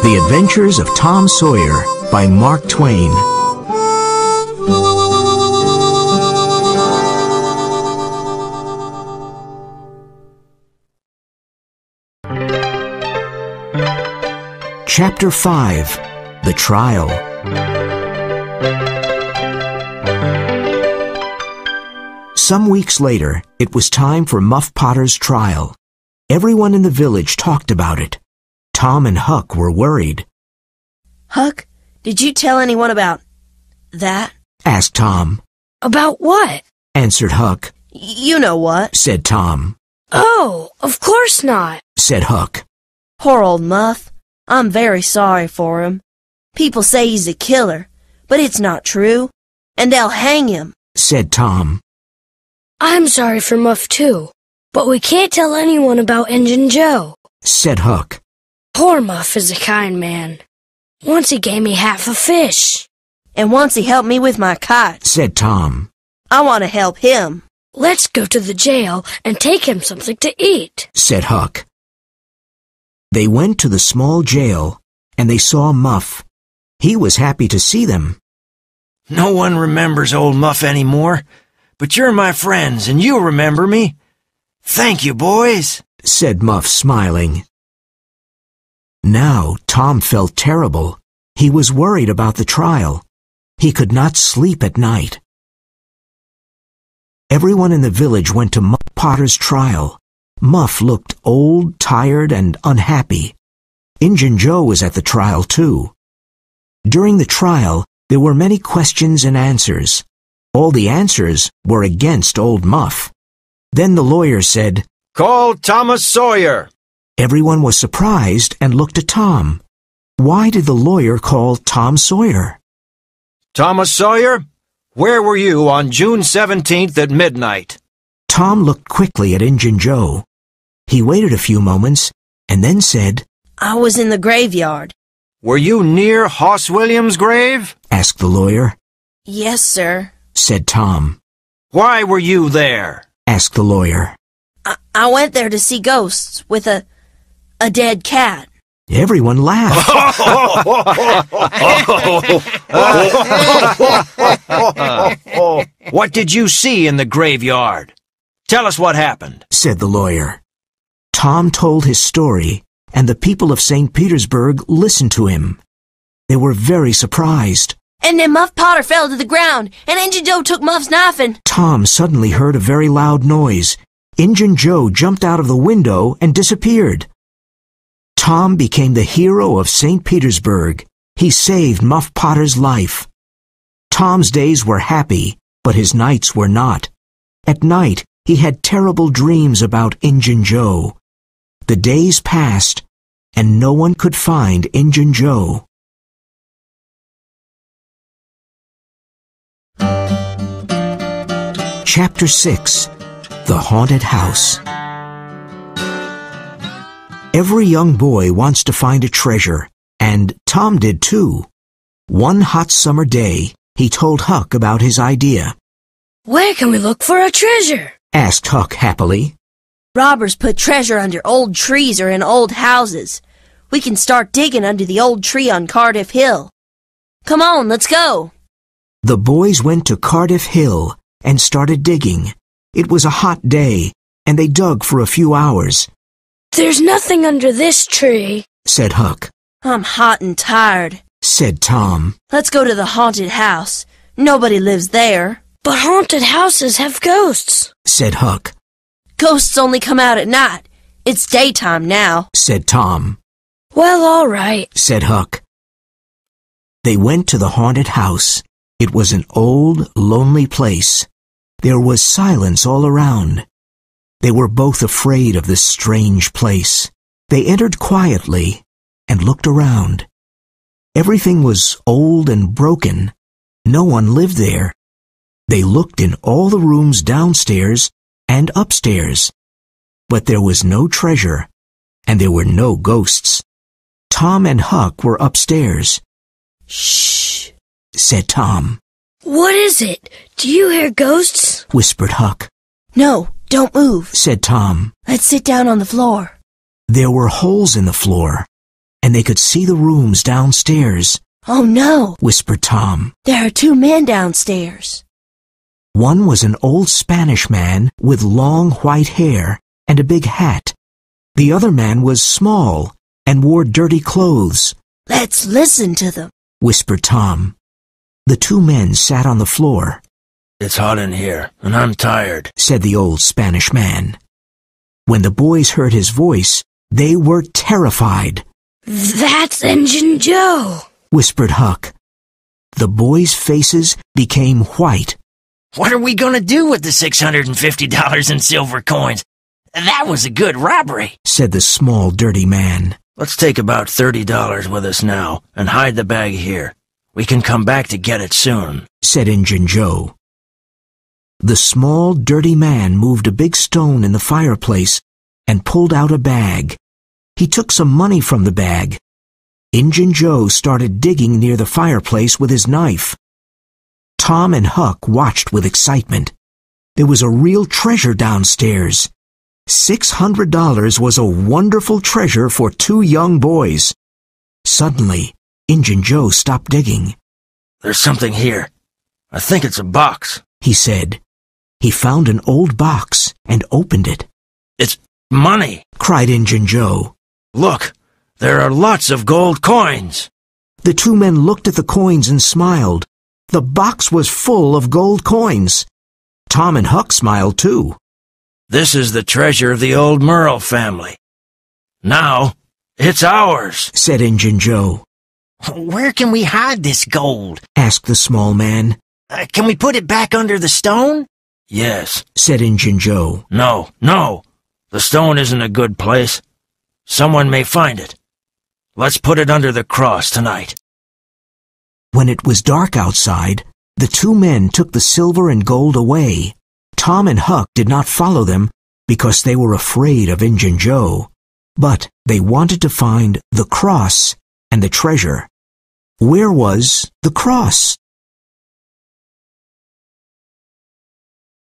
The Adventures of Tom Sawyer by Mark Twain. Chapter 5. The Trial. Some weeks later, it was time for Muff Potter's trial. Everyone in the village talked about it. Tom and Huck were worried. Huck, did you tell anyone about that? Asked Tom. About what? Answered Huck. You know what, said Tom. Oh, of course not, said Huck. Poor old Muff. I'm very sorry for him. People say he's a killer, but it's not true. And they'll hang him, said Tom. I'm sorry for Muff too, but we can't tell anyone about Injun Joe, said Huck. Poor Muff is a kind man. Once he gave me half a fish. And once he helped me with my kite, said Tom. I want to help him. Let's go to the jail and take him something to eat, said Huck. They went to the small jail, and they saw Muff. He was happy to see them. No one remembers old Muff anymore, but you're my friends, and you remember me. Thank you, boys, said Muff, smiling. Now Tom felt terrible. He was worried about the trial. He could not sleep at night. Everyone in the village went to Muff Potter's trial. Muff looked old, tired, and unhappy. Injun Joe was at the trial, too. During the trial, there were many questions and answers. All the answers were against old Muff. Then the lawyer said, Call Thomas Sawyer. Everyone was surprised and looked at Tom. Why did the lawyer call Tom Sawyer? Thomas Sawyer, where were you on June 17th at midnight? Tom looked quickly at Injun Joe. He waited a few moments and then said, I was in the graveyard. Were you near Hoss Williams' grave? Asked the lawyer. Yes, sir, said Tom. Why were you there? Asked the lawyer. I went there to see ghosts with a dead cat. Everyone laughed. What did you see in the graveyard? Tell us what happened, said the lawyer. Tom told his story, and the people of St. Petersburg listened to him. They were very surprised. And then Muff Potter fell to the ground, and Injun Joe took Muff's knife and... Tom suddenly heard a very loud noise. Injun Joe jumped out of the window and disappeared. Tom became the hero of St. Petersburg. He saved Muff Potter's life. Tom's days were happy, but his nights were not. At night, he had terrible dreams about Injun Joe. The days passed, and no one could find Injun Joe. Chapter 6. The Haunted House. Every young boy wants to find a treasure, and Tom did too. One hot summer day, he told Huck about his idea. Where can we look for a treasure? Asked Huck happily. Robbers put treasure under old trees or in old houses. We can start digging under the old tree on Cardiff Hill. Come on, let's go. The boys went to Cardiff Hill and started digging. It was a hot day, and they dug for a few hours. There's nothing under this tree, said Huck. I'm hot and tired, said Tom. Let's go to the haunted house. Nobody lives there. But haunted houses have ghosts, said Huck. Ghosts only come out at night. It's daytime now, said Tom. Well, all right, said Huck. They went to the haunted house. It was an old, lonely place. There was silence all around. They were both afraid of this strange place. They entered quietly and looked around. Everything was old and broken. No one lived there. They looked in all the rooms downstairs and upstairs. But there was no treasure, and there were no ghosts. Tom and Huck were upstairs. Shh, said Tom. What is it? Do you hear ghosts? Whispered Huck. No, don't move, said Tom. Let's sit down on the floor. There were holes in the floor, and they could see the rooms downstairs. Oh no, whispered Tom. There are two men downstairs. One was an old Spanish man with long white hair and a big hat. The other man was small and wore dirty clothes. Let's listen to them, whispered Tom. The two men sat on the floor. It's hot in here, and I'm tired, said the old Spanish man. When the boys heard his voice, they were terrified. That's Injun Joe, whispered Huck. The boys' faces became white. What are we going to do with the $650 in silver coins? That was a good robbery, said the small, dirty man. Let's take about $30 with us now and hide the bag here. We can come back to get it soon, said Injun Joe. The small, dirty man moved a big stone in the fireplace and pulled out a bag. He took some money from the bag. Injun Joe started digging near the fireplace with his knife. Tom and Huck watched with excitement. There was a real treasure downstairs. $600 was a wonderful treasure for two young boys. Suddenly, Injun Joe stopped digging. There's something here. I think it's a box, he said. He found an old box and opened it. It's money, cried Injun Joe. Look, there are lots of gold coins. The two men looked at the coins and smiled. The box was full of gold coins. Tom and Huck smiled too. This is the treasure of the old Merle family. Now, it's ours, said Injun Joe. Where can we hide this gold? Asked the small man. Can we put it back under the stone? Yes, said Injun Joe. No. The stone isn't a good place. Someone may find it. Let's put it under the cross tonight. When it was dark outside, the two men took the silver and gold away. Tom and Huck did not follow them because they were afraid of Injun Joe. But they wanted to find the cross and the treasure. Where was the cross?